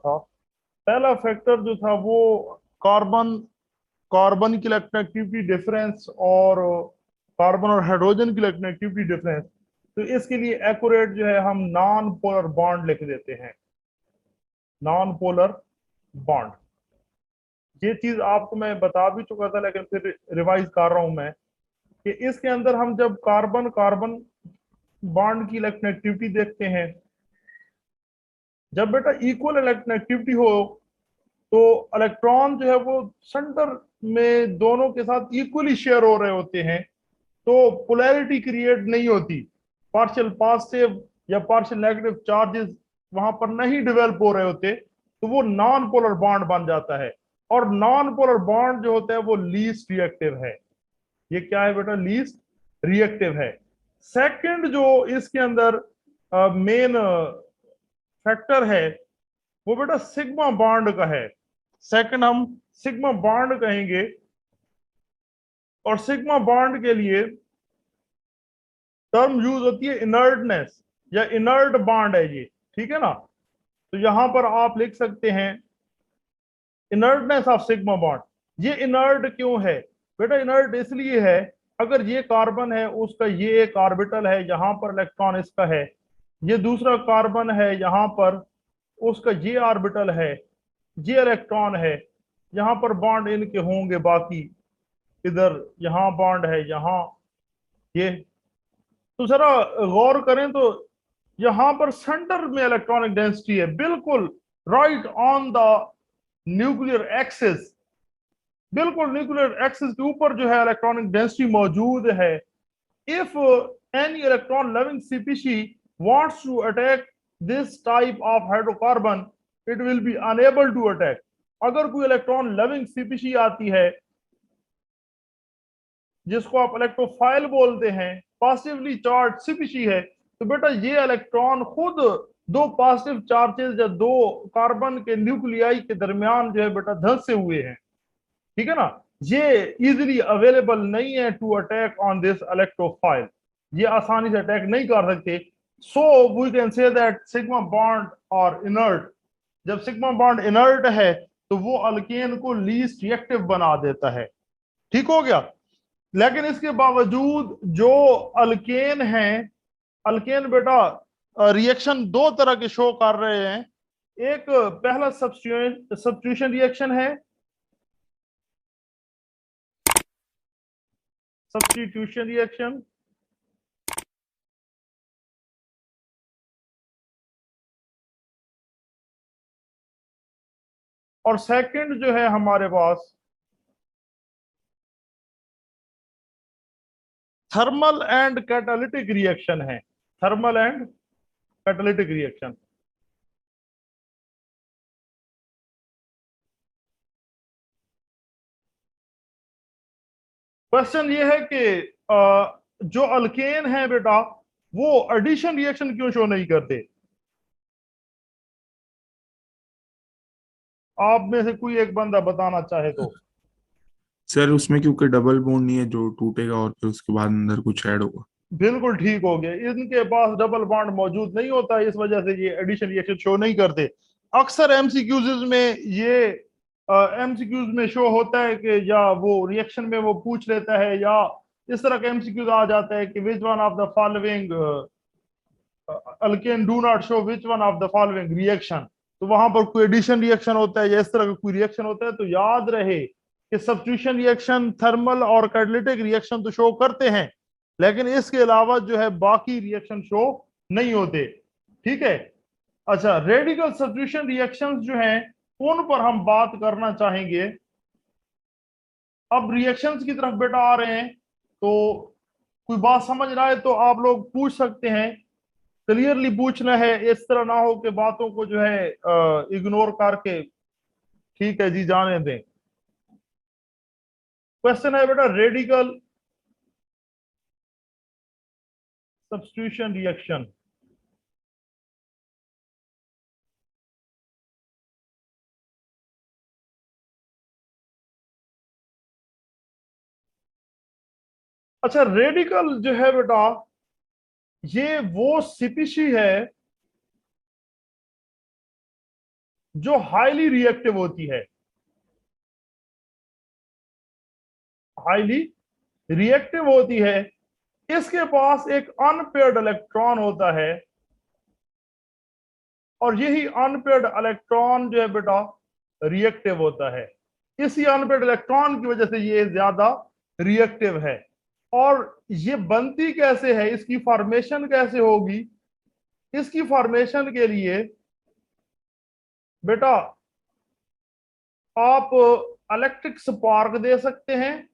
था। पहला फैक्टर जो था वो कार्बन कार्बन की इलेक्ट्रोनेगेटिविटी डिफरेंस और कार्बन और हाइड्रोजन की इलेक्ट्रोनेगेटिविटी डिफरेंस। तो इसके लिए एक्यूरेट जो है हम नॉन पोलर बॉन्ड लिख देते हैं, नॉन पोलर बॉन्ड। ये चीज आपको मैं बता भी चुका था लेकिन फिर रिवाइज कर रहा हूं मैं कि इसके अंदर हम जब कार्बन कार्बन बॉन्ड की इलेक्ट्रोनेगेटिविटी देखते हैं, जब बेटा इक्वल इलेक्ट्रोनेगेटिविटी हो तो इलेक्ट्रॉन जो है वो सेंटर में दोनों के साथ इक्वली शेयर हो रहे होते हैं, तो पोलैरिटी क्रिएट नहीं होती। पार्शियल पॉजिटिव या पार्शियल नेगेटिव चार्जेस वहां पर नहीं डेवलप हो रहे होते, तो वो नॉन पोलर बॉन्ड बन जाता है। और नॉन पोलर बॉन्ड जो होता है वो लीस्ट रिएक्टिव है। ये क्या है बेटा? लीस्ट रिएक्टिव है। सेकंड जो इसके अंदर मेन फैक्टर है वो बेटा सिग्मा बॉन्ड का है। सेकंड हम सिग्मा बॉन्ड कहेंगे, और सिग्मा बॉन्ड के लिए टर्म यूज होती है इनर्टनेस या इनर्ट बॉन्ड है ये, ठीक है ना। तो यहां पर आप लिख सकते हैं इनर्टनेस ऑफ सिग्मा बॉन्ड। ये इनर्ट क्यों है बेटा? इनर्ट इसलिए है, अगर ये कार्बन है उसका ये एक ऑर्बिटल है, यहां पर इलेक्ट्रॉन इसका है, ये दूसरा कार्बन है यहां पर उसका ये ऑर्बिटल है, ये इलेक्ट्रॉन है, यहां पर बॉन्ड इनके होंगे, बाकी इधर यहां बॉन्ड है, यहां ये। तो जरा गौर करें तो यहां पर सेंटर में इलेक्ट्रॉनिक डेंसिटी है, बिल्कुल right on the nuclear axis, बिल्कुल न्यूक्लियर एक्सिस के ऊपर जो है इलेक्ट्रॉनिक डेंसिटी मौजूद है। If any electron loving CPC wants to attack this type of hydrocarbon, it will be unable to attack। अगर कोई इलेक्ट्रॉन लविंग सीपीसी आती है जिसको आप इलेक्ट्रोफाइल बोलते हैं, पॉजिटिवली चार्ज सीपीसी है, तो बेटा ये इलेक्ट्रॉन खुद दो पॉजिटिव चार्जेस या दो कार्बन के न्यूक्लियाई के दरमियान जो है बेटा धंसे हुए हैं, ठीक है ना। ये इजीली अवेलेबल नहीं है to attack on this electrophile, ये आसानी से अटैक नहीं कर सकते। So we can say that sigma bond और इनर्ट। जब सिग्मा बॉन्ड इनर्ट है तो वो अल्केन को लीस्ट रिएक्टिव बना देता है, ठीक हो गया। लेकिन इसके बावजूद जो अल्केन हैं, अल्केन बेटा रिएक्शन दो तरह के शो कर रहे हैं। एक पहला सब्स्टिट्यूशन रिएक्शन है, सब्स्टिट्यूशन रिएक्शन। और सेकंड जो है हमारे पास थर्मल एंड कैटालिटिक रिएक्शन है, thermal and catalytic reaction. Question ये है कि जो अल्केन है बेटा वो एडिशन रिएक्शन क्यों शो नहीं करते? आप में से कोई एक बंदा बताना चाहे तो। सर उसमें क्योंकि डबल बॉन्ड नहीं है जो टूटेगा और फिर उसके बाद अंदर कुछ ऐड होगा। बिल्कुल ठीक हो गया, इनके पास डबल बॉन्ड मौजूद नहीं होता, इस वजह से ये एडिशन रिएक्शन शो नहीं करते। अक्सर एमसीक्यूज में ये एमसीक्यूज में शो होता है कि या वो रिएक्शन में वो पूछ लेता है, या इस तरह का एमसीक्यूज आ जाता है कि which one of the following alkane do not show which one of the following reaction. तो वहां पर कोई एडिशन रिएक्शन होता है या इस तरह का कोई रिएक्शन होता है, तो याद रहे कि सब्स्टिट्यूशन रिएक्शन, थर्मल और कैटालिटिक रिएक्शन तो शो करते हैं, लेकिन इसके अलावा जो है बाकी रिएक्शन शो नहीं होते, ठीक है। अच्छा, रेडिकल सब्स्टिट्यूशन रिएक्शंस जो हैं उन पर हम बात करना चाहेंगे। अब रिएक्शंस की तरफ बेटा आ रहे हैं, तो कोई बात समझ रहा है तो आप लोग पूछ सकते हैं, क्लियरली पूछना है, इस तरह ना हो कि बातों को जो है इग्नोर करके ठीक है जी जाने दें। क्वेश्चन है बेटा रेडिकल सब्स्टिट्यूशन रिएक्शन। अच्छा, रेडिकल जो है बेटा ये वो सीपीसी है जो हाईली रिएक्टिव होती है, हाईली रिएक्टिव होती है, इसके पास एक अनपेयर्ड इलेक्ट्रॉन होता है, और यही अनपेयर्ड इलेक्ट्रॉन जो है बेटा रिएक्टिव होता है। इसी अनपेयर्ड इलेक्ट्रॉन की वजह से ये ज्यादा रिएक्टिव है। और ये बनती कैसे है, इसकी फॉर्मेशन कैसे होगी? इसकी फॉर्मेशन के लिए बेटा आप इलेक्ट्रिक स्पार्क दे सकते हैं,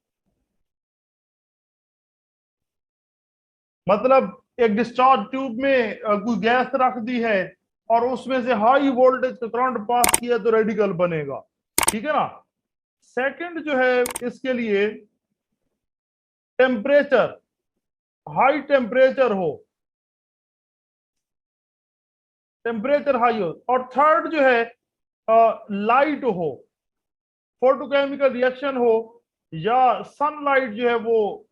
मतलब एक डिस्चार्ज ट्यूब में कोई गैस रख दी है और उसमें से हाई वोल्टेज का करंट पास किया तो रेडिकल बनेगा, ठीक है ना। सेकंड जो है इसके लिए टेम्परेचर, हाई टेम्परेचर हो, टेम्परेचर हाई हो। और थर्ड जो है लाइट हो, फोटोकेमिकल रिएक्शन हो, या सनलाइट जो है वो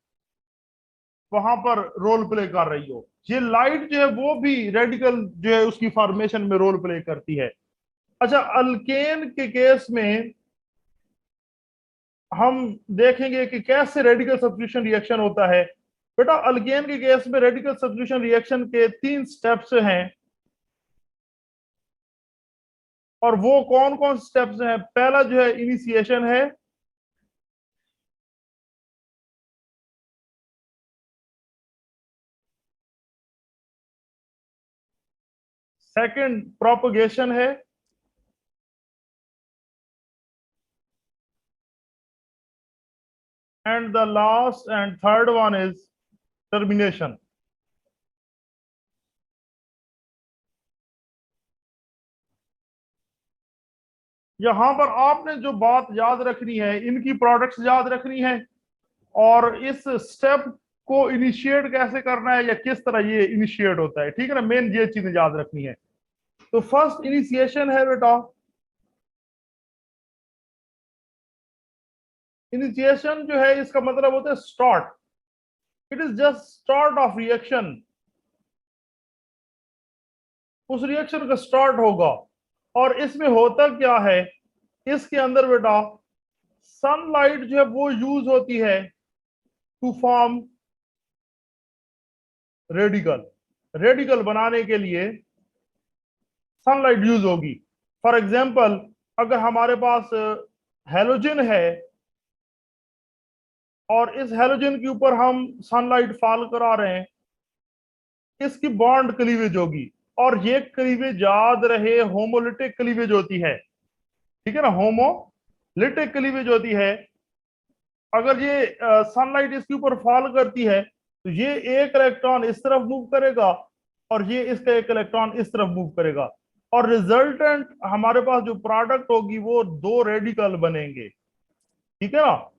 वहां पर रोल प्ले कर रही हो। ये लाइट जो है वो भी रेडिकल जो है उसकी फॉर्मेशन में रोल प्ले करती है। अच्छा, अल्केन के केस में हम देखेंगे कि कैसे रेडिकल सब्स्टिट्यूशन रिएक्शन होता है। बेटा अल्केन के केस में रेडिकल सब्स्टिट्यूशन रिएक्शन के 3 स्टेप्स हैं, और वो कौन कौन स्टेप्स हैं? पहला जो है इनिशिएशन है, सेकंड प्रोपगेशन है, and the last and third one is termination. यहां पर आपने जो बात याद रखनी है, इनकी प्रोडक्ट्स याद रखनी है, और इस स्टेप को इनिशिएट कैसे करना है या किस तरह ये इनिशिएट होता है, ठीक है ना। मेन ये चीजें याद रखनी है। तो फर्स्ट इनिशिएशन है बेटा, इनिशिएशन जो है इसका मतलब होता है start, it is just start of reaction, उस रिएक्शन का स्टार्ट होगा। और इसमें होता क्या है, इसके अंदर बेटा सनलाइट जो है वो यूज होती है टू फॉर्म रेडिकल, रेडिकल बनाने के लिए सनलाइट यूज होगी। फॉर एग्जाम्पल, अगर हमारे पास हेलोजन है और इस हेलोजन के ऊपर हम सनलाइट फॉल करा रहे हैं, इसकी बॉन्ड क्लीवेज होगी, और ये क्लीवेज याद रहे होमोलिटिक क्लीवेज होती है, ठीक है ना, होमोलिटिक क्लीवेज होती है। अगर ये सनलाइट इसके ऊपर फॉल करती है तो ये एक इलेक्ट्रॉन इस तरफ मूव करेगा और ये इसका एक इलेक्ट्रॉन इस तरफ मूव करेगा, और रिजल्टेंट हमारे पास जो प्रोडक्ट होगी वो 2 रेडिकल बनेंगे, ठीक है ना।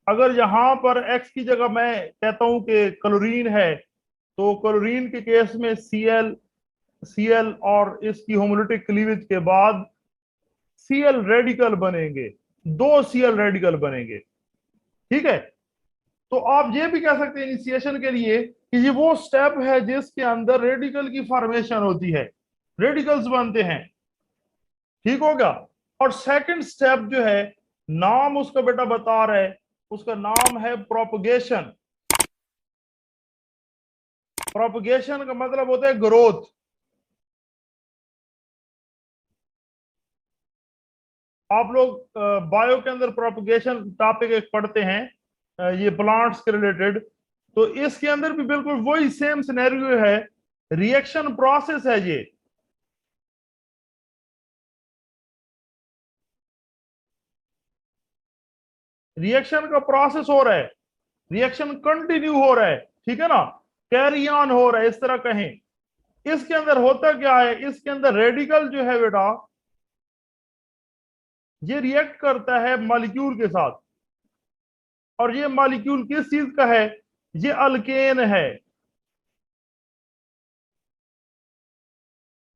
अगर यहां पर एक्स की जगह मैं कहता हूं कि क्लोरीन है, तो क्लोरीन के केस में Cl और इसकी होमोलिटिक क्लीवेज के बाद Cl रेडिकल बनेंगे, 2 Cl रेडिकल बनेंगे, ठीक है। तो आप ये भी कह सकते हैं इनिशिएशन के लिए कि ये वो स्टेप है जिसके अंदर रेडिकल की फॉर्मेशन होती है, रेडिकल्स बनते हैं, ठीक हो गया। और सेकंड स्टेप जो है, नाम उसका बेटा बता रहे, उसका नाम है प्रोपगेशन। प्रोपगेशन का मतलब होता है ग्रोथ। आप लोग बायो के अंदर प्रोपगेशन टॉपिक एक पढ़ते हैं, ये प्लांट्स के रिलेटेड, तो इसके अंदर भी बिल्कुल वही सेम सिनेरियो है, रिएक्शन प्रोसेस है ये। रिएक्शन का प्रोसेस हो रहा है, रिएक्शन कंटिन्यू हो रहा है, ठीक है ना, कैरी ऑन हो रहा है, इस तरह कहें। इसके अंदर होता क्या है, इसके अंदर रेडिकल जो है बेटा ये रिएक्ट करता है मॉलिक्यूल के साथ, और ये मॉलिक्यूल किस चीज का है, ये अल्केन है,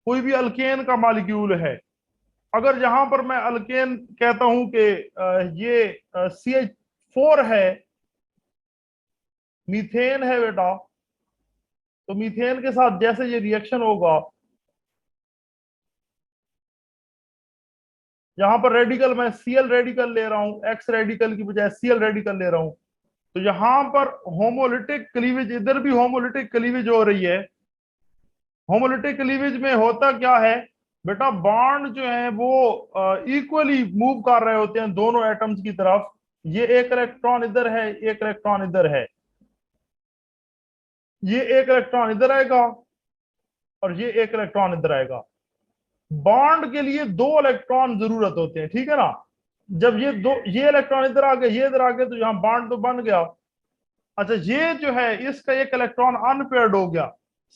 कोई भी अल्केन का मॉलिक्यूल है। अगर यहां पर मैं अल्केन कहता हूं कि ये CH4 है, मीथेन है बेटा, तो मीथेन के साथ जैसे ये रिएक्शन होगा, यहाँ पर रेडिकल मैं Cl रेडिकल ले रहा हूँ, X रेडिकल की बजाय Cl रेडिकल ले रहा हूँ, तो यहाँ पर होमोलिटिक क्लीवेज, इधर भी होमोलिटिक क्लीवेज हो रही है। होमोलिटिक क्लीवेज में होता क्या है बेटा, बॉन्ड जो है वो इक्वली मूव कर रहे होते हैं दोनों एटम्स की तरफ। ये एक इलेक्ट्रॉन इधर है, एक इलेक्ट्रॉन इधर है, ये एक इलेक्ट्रॉन इधर आएगा और ये एक इलेक्ट्रॉन इधर आएगा। बॉन्ड के लिए 2 इलेक्ट्रॉन जरूरत होते हैं, ठीक है ना। जब ये इलेक्ट्रॉन इधर आ गए, ये इधर आ गए, तो यहां बॉन्ड तो बन गया। अच्छा, ये जो है इसका एक इलेक्ट्रॉन अनपेयर्ड हो गया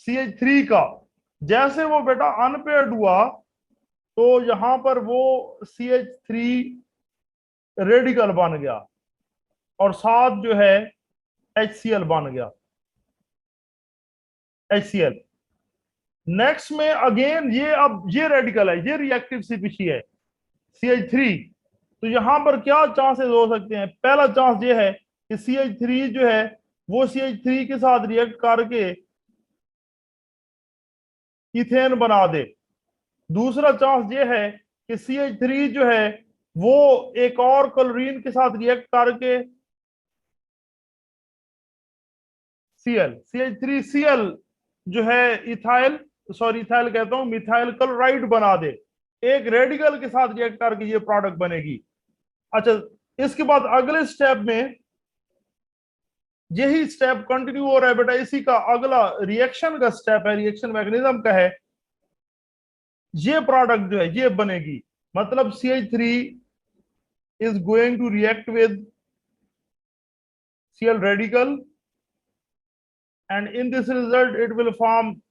CH3 का। जैसे वो बेटा अनपेयर्ड हुआ तो यहां पर वो CH3 रेडिकल बन गया और साथ जो है HCl बन गया, HCl। नेक्स्ट में अगेन ये, अब ये रेडिकल है, ये रिएक्टिव CP3 है, CH3। तो यहां पर क्या चांसेस हो सकते हैं? पहला चांस ये है कि CH3 जो है वो CH3 के साथ रिएक्ट करके इथेन बना दे। दूसरा चांस ये है कि CH3 जो है वो एक और क्लोरीन के साथ रिएक्ट करके CH3Cl जो है इथाइल, सॉरी इथाइल कहता हूं, मिथाइल क्लोराइड बना दे। एक रेडिकल के साथ रिएक्ट करके ये प्रोडक्ट बनेगी। अच्छा, इसके बाद अगले स्टेप में यही स्टेप कंटिन्यू हो रहा है बेटा, इसी का अगला रिएक्शन का स्टेप है, रिएक्शन मैकेनिज्म का है। ये प्रोडक्ट जो है ये बनेगी, मतलब CH3 is going to react with Cl radical, and in this result it will form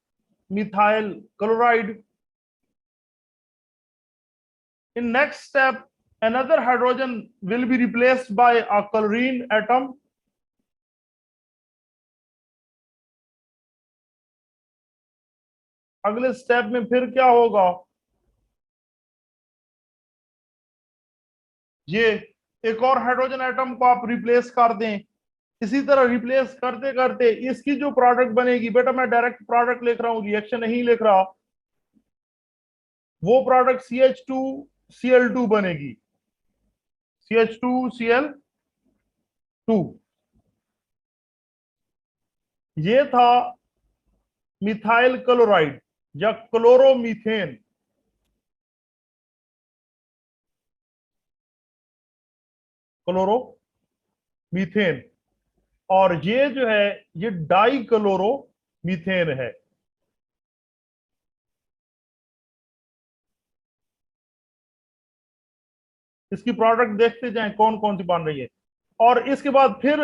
methyl chloride. In next step, another hydrogen will be replaced by a chlorine atom. अगले step में फिर क्या होगा, ये एक और हाइड्रोजन एटम को आप रिप्लेस कर दें। इसी तरह रिप्लेस करते करते इसकी जो प्रोडक्ट बनेगी, बेटा मैं डायरेक्ट प्रोडक्ट लिख रहा हूं, रिएक्शन नहीं लिख रहा, वो प्रोडक्ट CH2Cl2 बनेगी, CH2Cl2। ये था मिथाइल क्लोराइड या क्लोरोमीथेन। क्लोरोमीथेन, और ये जो है ये डाई क्लोरोमीथेन है। इसकी प्रोडक्ट देखते जाएं कौन कौन सी बन रही है। और इसके बाद फिर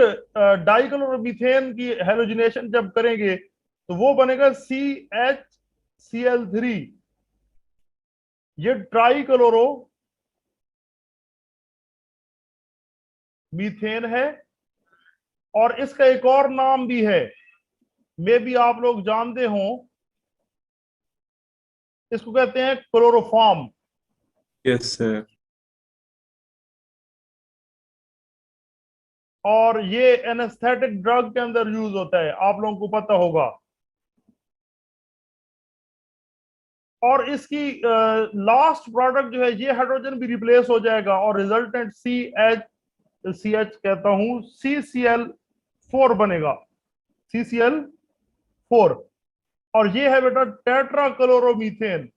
डाइक्लोरोमीथेन की हेलोजिनेशन जब करेंगे तो वो बनेगा CHCl3। ये ट्राइक्लोरो मीथेन है, और इसका एक और नाम भी है, मे भी आप लोग जानते हो, इसको कहते हैं क्लोरोफॉर्म। Yes sir. और ये एनेस्थेटिक ड्रग के अंदर यूज होता है, आप लोगों को पता होगा। और इसकी लास्ट प्रोडक्ट जो है ये हाइड्रोजन भी रिप्लेस हो जाएगा और रिजल्टेंट CH कहता हूं CCl4 बनेगा, CCl4। और ये है बेटा टेट्रा क्लोरोमीथेन।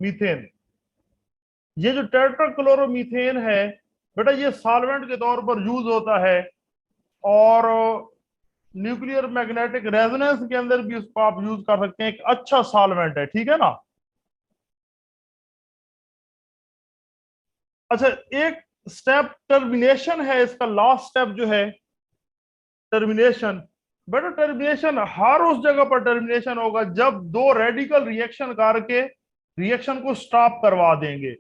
मीथेन, ये जो टेट्रा क्लोरोमीथेन है बेटा ये सॉल्वेंट के तौर पर यूज होता है, और न्यूक्लियर मैग्नेटिक रेजोनेंस के अंदर भी इसको आप यूज कर सकते हैं, एक अच्छा सॉल्वेंट है, ठीक है ना। अच्छा, एक स्टेप टर्मिनेशन है, इसका लास्ट स्टेप जो है टर्मिनेशन। बेटा टर्मिनेशन हर उस जगह पर टर्मिनेशन होगा जब 2 रेडिकल रिएक्शन करके रिएक्शन को स्टॉप करवा देंगे,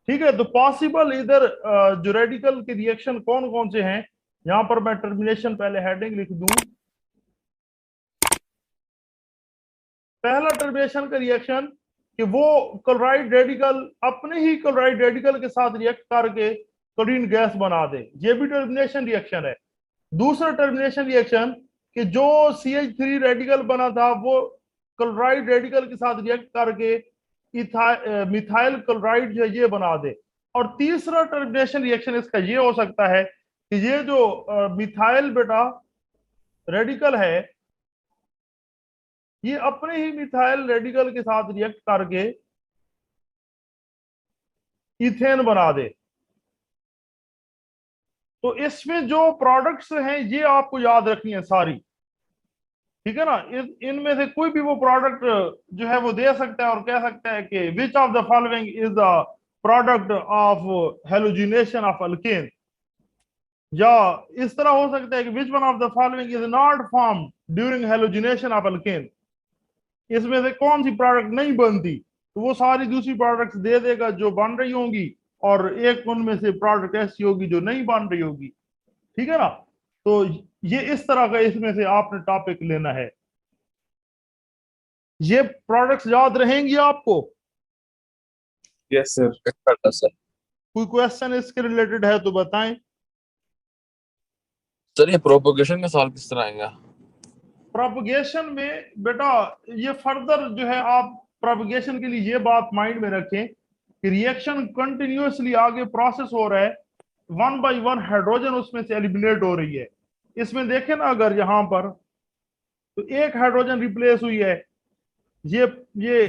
ठीक है। तो पॉसिबल इधर जो रेडिकल के रिएक्शन कौन कौन से हैं, यहां पर मैं टर्मिनेशन पहले हेडिंग लिख दूं। पहला टर्मिनेशन का रिएक्शन कि वो क्लोराइड रेडिकल अपने ही क्लोराइड रेडिकल के साथ रिएक्ट करके क्लोरीन गैस बना दे, ये भी टर्मिनेशन रिएक्शन है। दूसरा टर्मिनेशन रिएक्शन कि जो CH3 रेडिकल बना था वो क्लोराइड रेडिकल के साथ रिएक्ट करके मिथाइल क्लोराइड जो ये बना दे। और तीसरा टर्मिनेशन रिएक्शन इसका ये हो सकता है कि ये जो मिथाइल बेटा रेडिकल है, ये अपने ही मिथाइल रेडिकल के साथ रिएक्ट करके इथेन बना दे। तो इसमें जो प्रोडक्ट्स हैं ये आपको याद रखनी है सारी, ठीक है ना। इनमें से कोई भी वो प्रोडक्ट जो है वो दे सकता है और कह सकता है कि which of the following is the product of halogenation of alkane, या इस तरह हो सकता है कि which one of the following is not form during halogenation of alkane, इसमें से कौन सी प्रोडक्ट नहीं बनती, तो वो सारी दूसरी प्रोडक्ट्स दे देगा जो बन रही होंगी, और एक उनमें से प्रोडक्ट ऐसी होगी जो नहीं बन रही होगी, ठीक है ना। तो ये इस तरह का इसमें से आपने टॉपिक लेना है। ये प्रोडक्ट्स याद रहेंगी आपको? Yes sir. सर कोई क्वेश्चन इसके रिलेटेड है तो बताएं। सर ये प्रोपोगेशन का सवाल किस तरह आएगा? प्रोपगेशन में बेटा ये फर्दर जो है आप प्रोपगेशन के लिए ये बात माइंड में रखें कि रिएक्शन कंटिन्यूअसली आगे प्रोसेस हो रहा है, वन बाय वन हाइड्रोजन उसमें से एलिमिनेट हो रही है। इसमें देखें ना, अगर यहां पर तो एक हाइड्रोजन रिप्लेस हुई है, ये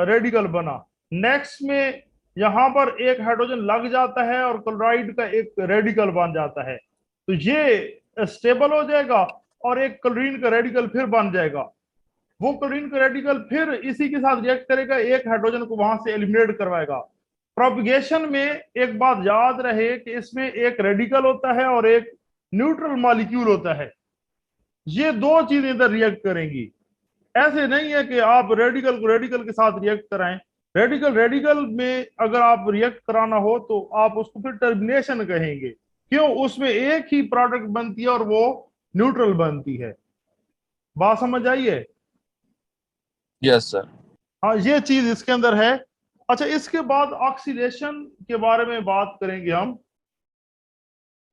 रेडिकल बना, नेक्स्ट में यहां पर एक हाइड्रोजन लग जाता है और क्लोराइड का एक रेडिकल बन जाता है, तो ये स्टेबल हो जाएगा और एक क्लोरीन का रेडिकल फिर बन जाएगा। वो क्लोरीन का रेडिकल फिर इसी के साथ रिएक्ट करेगा, एक हाइड्रोजन को वहां से एलिमिनेट करवाएगा। प्रोपगेशन में एक बात याद रहे कि इसमें एक रेडिकल होता है और एक न्यूट्रल मॉलिक्यूल होता है, ये दो चीजें इधर रिएक्ट करेंगी। ऐसे नहीं है कि आप रेडिकल को रेडिकल के साथ रिएक्ट कराएं, रेडिकल रेडिकल में अगर आप रिएक्ट कराना हो तो आप उसको फिर टर्मिनेशन कहेंगे, क्यों, उसमें एक ही प्रोडक्ट बनती है और वो न्यूट्रल बनती है। बात समझ आई है? Yes sir. हाँ, ये चीज इसके अंदर है। अच्छा, इसके बाद ऑक्सीडेशन के बारे में बात करेंगे हम।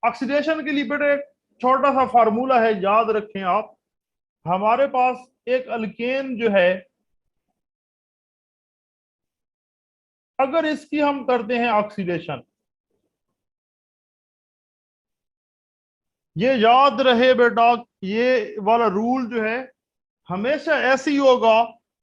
ऑक्सीडेशन के लिए बेटे एक छोटा सा फार्मूला है, याद रखें आप। हमारे पास एक अल्केन जो है, अगर इसकी हम करते हैं ऑक्सीडेशन, ये याद रहे बेटा, ये वाला रूल जो है हमेशा ऐसे ही होगा।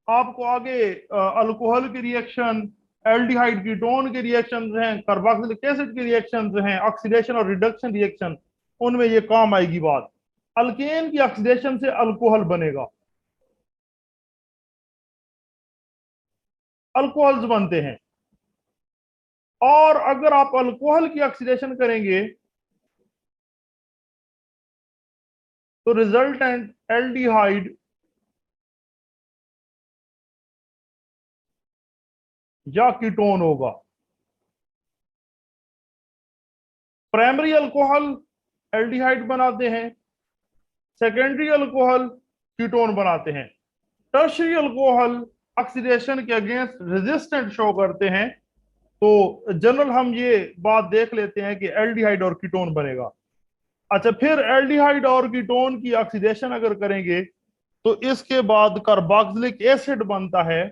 आपको आगे अल्कोहल की रिएक्शन, एल्डिहाइड कीटोन के रिएक्शन हैं, कार्बोक्सिलिक एसिड के रिएक्शन हैं, ऑक्सीडेशन और रिडक्शन रिएक्शन, उनमें ये काम आएगी बात। अल्केन की ऑक्सीडेशन से अल्कोहल बनेगा, अल्कोहल्स बनते हैं। और अगर आप अल्कोहल की ऑक्सीडेशन करेंगे तो रिजल्टेंट एल्डिहाइड या कीटोन होगा। प्राइमरी अल्कोहल एल्डिहाइड बनाते हैं, सेकेंडरी अल्कोहल कीटोन बनाते हैं, टर्शियरी अल्कोहल ऑक्सीडेशन के अगेंस्ट रेजिस्टेंट शो करते हैं। तो जनरल हम ये बात देख लेते हैं कि एल्डिहाइड और कीटोन बनेगा। अच्छा, फिर एल्डिहाइड और कीटोन की ऑक्सीडेशन अगर करेंगे तो इसके बाद कार्बोक्सिलिक एसिड बनता है,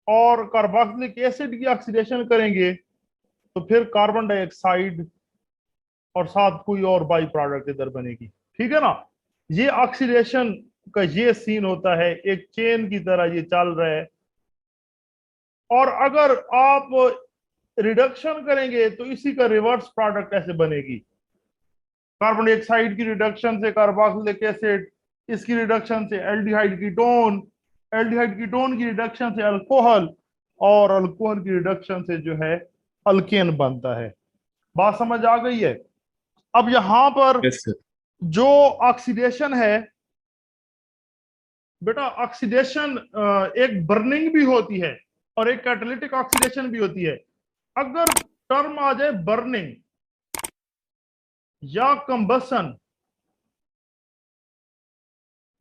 और कार्बोक्सिलिक एसिड की ऑक्सीडेशन करेंगे तो फिर कार्बन डाइऑक्साइड और साथ कोई और बाई प्रोडक्ट इधर बनेगी, ठीक है ना। ये ऑक्सीडेशन का ये सीन होता है, एक चेन की तरह ये चल रहा है। और अगर आप रिडक्शन करेंगे तो इसी का रिवर्स प्रोडक्ट ऐसे बनेगी, कार्बन डाइऑक्साइड की रिडक्शन से कार्बोक्सिलिक एसिड, इसकी रिडक्शन से एल्डिहाइड कीटोन, एल्डिहाइड कीटोन की रिडक्शन से अल्कोहल, और अल्कोहल की रिडक्शन से जो है अल्केन बनता है। बात समझ आ गई है? अब यहां पर यस सर। जो ऑक्सीडेशन है बेटा, ऑक्सीडेशन एक बर्निंग भी होती है और एक कैटालिटिक ऑक्सीडेशन भी होती है। अगर टर्म आ जाए बर्निंग या कंबसन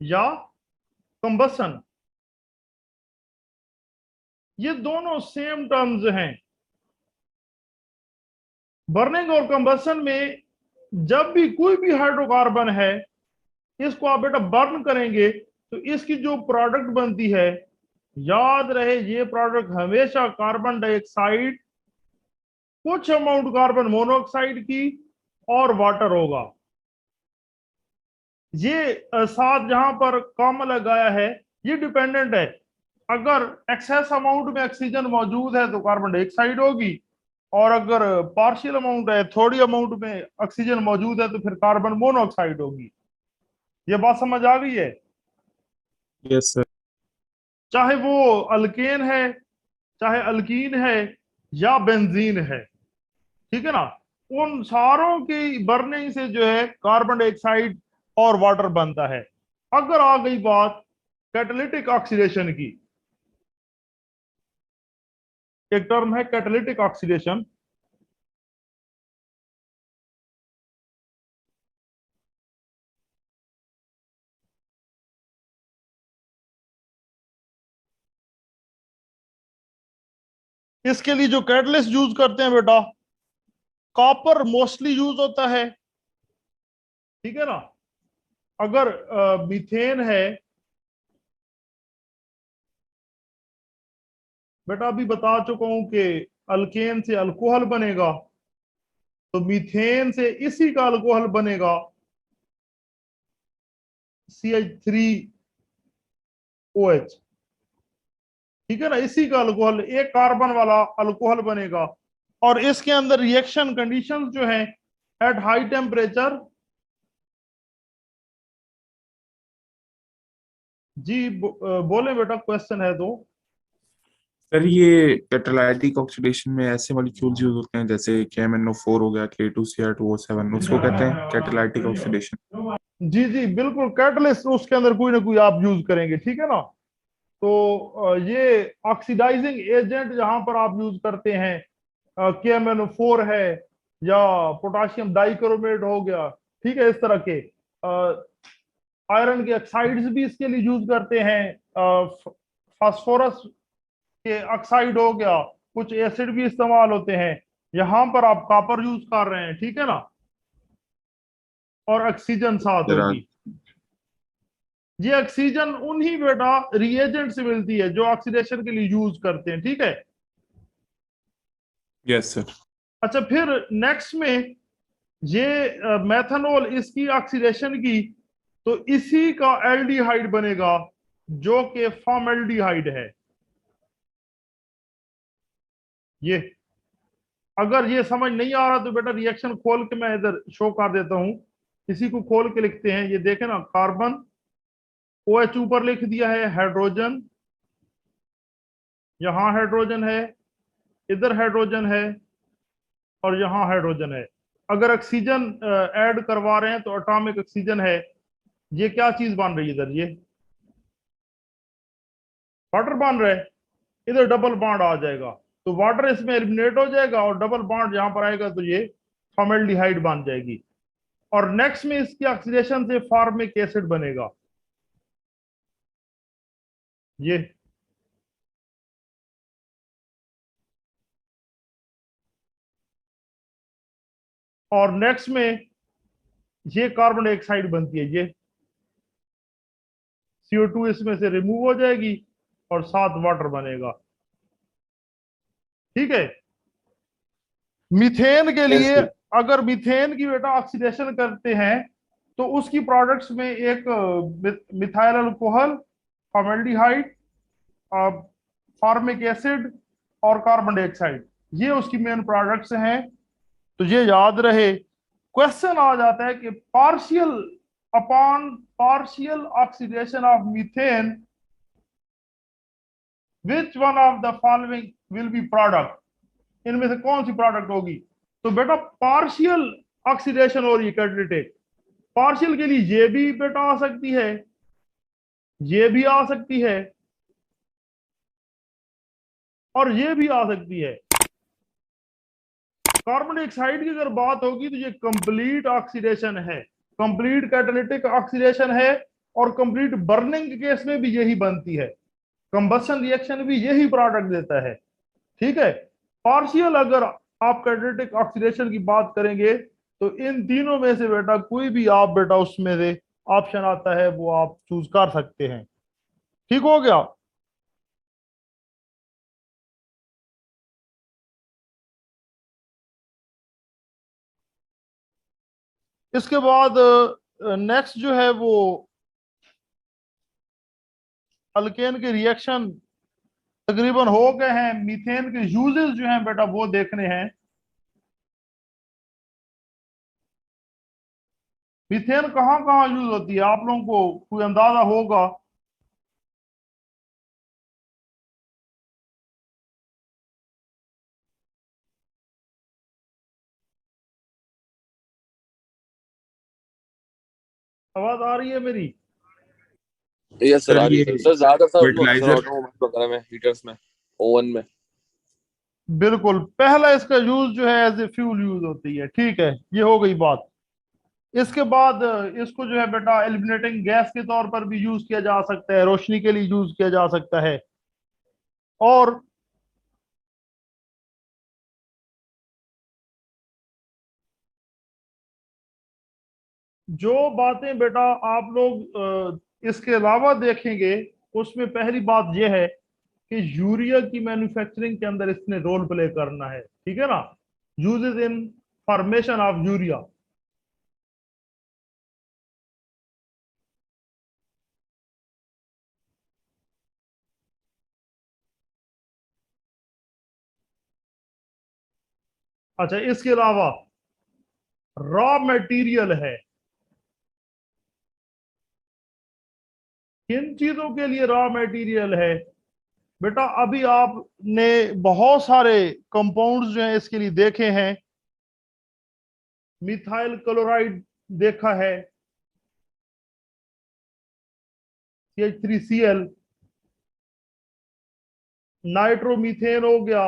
या कंबसन, ये दोनों सेम टर्म्स हैं। बर्निंग और कंबशन में जब भी कोई भी हाइड्रोकार्बन है, इसको आप बेटा बर्न करेंगे तो इसकी जो प्रोडक्ट बनती है, याद रहे ये प्रोडक्ट हमेशा कार्बन डाइऑक्साइड, कुछ अमाउंट कार्बन मोनोऑक्साइड की और वाटर होगा। ये साथ जहां पर कॉमा लगाया है ये डिपेंडेंट है। अगर एक्सेस अमाउंट में ऑक्सीजन मौजूद है तो कार्बन डाइऑक्साइड होगी, और अगर पार्शियल अमाउंट है, थोड़ी अमाउंट में ऑक्सीजन मौजूद है, तो फिर कार्बन मोनोऑक्साइड होगी। ये बात समझ आ गई है? Yes sir. चाहे वो अल्केन है, चाहे अल्कीन है, या बेंजीन है, ठीक है ना, उन सारों की बर्निंग से जो है कार्बन डाइऑक्साइड और वाटर बनता है। अगर आ गई बात कैटालिटिक ऑक्सीडेशन की, एक टर्म है कैटालिटिक ऑक्सीडेशन। इसके लिए जो कैटलिस्ट यूज करते हैं बेटा, कॉपर मोस्टली यूज होता है, ठीक है ना। अगर मीथेन है, बेटा अभी बता चुका हूं कि अल्केन से अल्कोहल बनेगा, तो मीथेन से इसी का अल्कोहल बनेगा CH3OH, ठीक है ना। इसी का अल्कोहल, एक कार्बन वाला अल्कोहल बनेगा, और इसके अंदर रिएक्शन कंडीशंस जो है एट हाई टेम्परेचर। जी बोले बेटा, क्वेश्चन है तो। सर ये कैटालाइटिक ऑक्सीडेशन में ऐसे मॉलिक्यूल्स यूज होते हैं जैसे KMnO4 हो गया, K2Cr2O7, उसको कहते हैं कैटालाइटिक ऑक्सीडेशन। जी जी बिल्कुल, कैटलिस्ट उसके अंदर कोई ना कोई आप यूज करेंगे, ठीक है ना। तो ये ऑक्सीडाइजिंग एजेंट जहां पर आप यूज करते हैं, KMnO4 है, या पोटाशियम डाइक्रोमेट हो गया, ठीक है, इस तरह के आयरन के ऑक्साइड्स भी इसके लिए यूज करते हैं, फास्फोरस के ऑक्साइड हो गया, कुछ एसिड भी इस्तेमाल होते हैं। यहां पर आप कॉपर यूज कर रहे हैं, ठीक है ना, और ऑक्सीजन साथ जरा। होगी। ये ऑक्सीजन उन्हीं बेटा रिएजेंट से मिलती है जो ऑक्सीडेशन के लिए यूज करते हैं, ठीक है। Yes sir. अच्छा, फिर नेक्स्ट में ये मेथनॉल, इसकी ऑक्सीडेशन की तो इसी का एल्डिहाइड बनेगा जो कि फॉर्मल्डिहाइड है। ये अगर ये समझ नहीं आ रहा तो बेटा रिएक्शन खोल के मैं इधर शो कर देता हूं, इसी को खोल के लिखते हैं। ये देखें ना, कार्बन OH ऊपर लिख दिया है, हाइड्रोजन, यहां हाइड्रोजन है, इधर हाइड्रोजन है, और यहां हाइड्रोजन है। अगर ऑक्सीजन ऐड करवा रहे हैं तो एटॉमिक ऑक्सीजन है। ये क्या चीज बन रही है इधर, ये वाटर बन रहा है, इधर डबल बॉन्ड आ जाएगा, तो वाटर इसमें एलिमिनेट हो जाएगा, और डबल बॉन्ड यहां पर आएगा तो ये फॉर्मल्डिहाइड बन जाएगी। और नेक्स्ट में इसकी ऑक्सीडेशन से फॉर्मिक एसिड बनेगा, ये। और नेक्स्ट में ये कार्बन डाइऑक्साइड बनती है, ये CO2 इसमें से रिमूव हो जाएगी, और साथ वाटर बनेगा, ठीक है। मीथेन के लिए, अगर मीथेन की बेटा ऑक्सीडेशन करते हैं तो उसकी प्रोडक्ट्स में एक methyl alcohol, formaldehyde, formic acid और कार्बन डाइऑक्साइड, ये उसकी मेन प्रोडक्ट्स हैं। तो ये याद रहे, क्वेश्चन आ जाता है कि partial upon partial oxidation of methane, which one of the following will be product, इनमें से कौन सी प्रोडक्ट होगी। तो बेटा पार्शियल ऑक्सीडेशन हो रही है कैटालिटिक, पार्शियल के लिए ये भी बेटा आ सकती है, ये भी आ सकती है, और ये भी आ सकती है। कार्बन डाइऑक्साइड की अगर बात होगी तो ये कंप्लीट ऑक्सीडेशन है, कंप्लीट कैटालिटिक ऑक्सीडेशन है, और कंप्लीट बर्निंग केस में भी यही बनती है, कंबशन रिएक्शन भी यही प्रोडक्ट देता है, ठीक है। पार्शियल अगर आप कैटालिटिक ऑक्सीडेशन की बात करेंगे तो इन तीनों में से बेटा कोई भी आप बेटा उसमें से ऑप्शन आता है वो आप चूज कर सकते हैं। ठीक हो गया। इसके बाद नेक्स्ट जो है वो अल्केन के रिएक्शन तकरीबन हो गए हैं। मीथेन के यूजेस जो हैं बेटा वो देखने हैं। मीथेन कहाँ कहाँ यूज होती है आप लोगों को कोई अंदाजा होगा? आवाज आ रही है मेरी? यस सर, सर आ रही ये है सर। ज्यादातर सर फर्टिलाइजर। ऑटोमोबाइल वगैरह में, हीटर्स में, ओवन में। बिल्कुल, पहला इसका यूज जो है एज ए फ्यूल यूज होती है। ठीक है, ये हो गई बात। इसके बाद इसको जो है बेटा एलिमिनेटिंग गैस के तौर पर भी यूज किया जा सकता है, रोशनी के लिए यूज किया जा सकता है। और जो बातें बेटा आप लोग इसके अलावा देखेंगे उसमें पहली बात यह है कि यूरिया की मैन्युफैक्चरिंग के अंदर इसने रोल प्ले करना है। ठीक है ना? Uses in formation of urea. अच्छा, इसके अलावा रॉ मटेरियल है। किन चीजों के लिए रॉ मटेरियल है बेटा? अभी आपने बहुत सारे कंपाउंड्स जो हैं इसके लिए देखे हैं। मिथाइल क्लोराइड देखा है, CH3Cl, नाइट्रोमीथेन हो गया,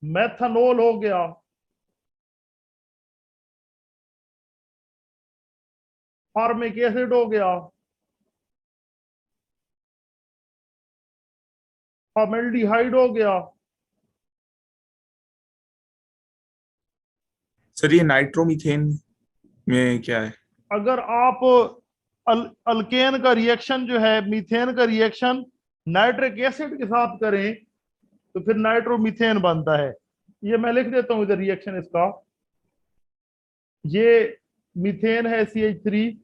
मेथनॉल हो गया, फार्मिक एसिड हो गया, फॉर्मेल्डिहाइड हो गया। सर ये नाइट्रोमीथेन में क्या है? अगर आप अल्केन का रिएक्शन जो है, मीथेन का रिएक्शन नाइट्रिक एसिड के साथ करें तो फिर नाइट्रोमीथेन बनता है। ये मैं लिख देता हूं इधर रिएक्शन इसका। ये मीथेन है CH3,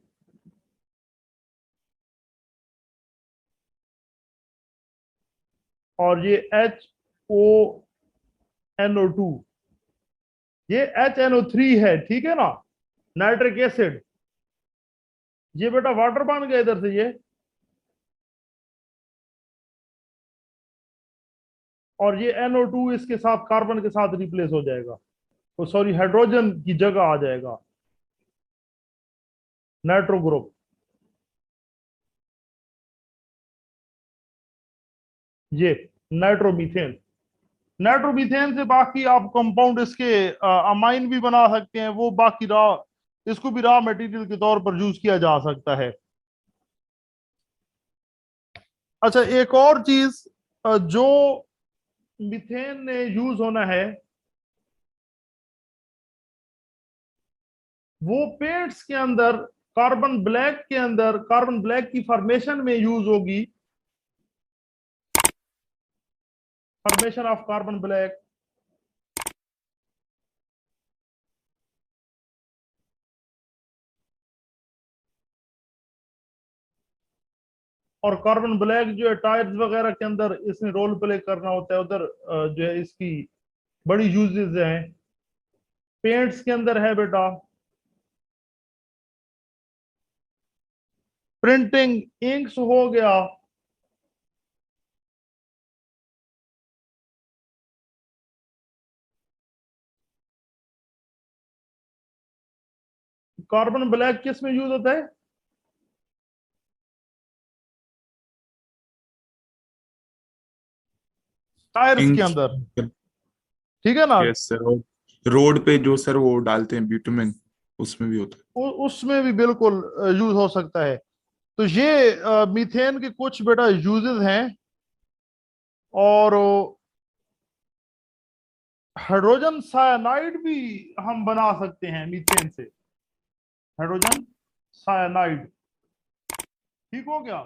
और ये HONO2, ये HNO3 है। ठीक है ना? Nitric acid. ये बेटा वाटर बन गया इधर से ये, और ये NO2 इसके साथ कार्बन के साथ रिप्लेस हो जाएगा, तो सॉरी हाइड्रोजन की जगह आ जाएगा नाइट्रो ग्रुप। ये नाइट्रोमीथेन। नाइट्रोमीथेन से बाकी आप कंपाउंड इसके अमाइन भी बना सकते हैं, वो बाकी रॉ, इसको भी रॉ मटेरियल के तौर पर यूज किया जा सकता है। अच्छा, एक और चीज जो मीथेन ने यूज होना है वो पेंट्स के अंदर, कार्बन ब्लैक के अंदर, कार्बन ब्लैक की फॉर्मेशन में यूज होगी। Formation of carbon black. और कार्बन ब्लैक जो है टायर्स वगैरह के अंदर इसने रोल प्ले करना होता है। उधर जो है इसकी बड़ी यूजेस हैं। पेंट्स के अंदर है बेटा, प्रिंटिंग इंक्स हो गया, कार्बन ब्लैक किस में यूज होता है? टायर्स के इंक। अंदर। ठीक है ना? Yes sir. रोड पे जो सर वो डालते हैं ब्यूटुमेन, उसमें भी होता है। उसमें भी बिल्कुल यूज हो सकता है। तो ये मीथेन के कुछ बेटा यूजेस हैं। और हाइड्रोजन साइनाइड भी हम बना सकते हैं मीथेन से, हाइड्रोजन साइनाइड। ठीक हो गया।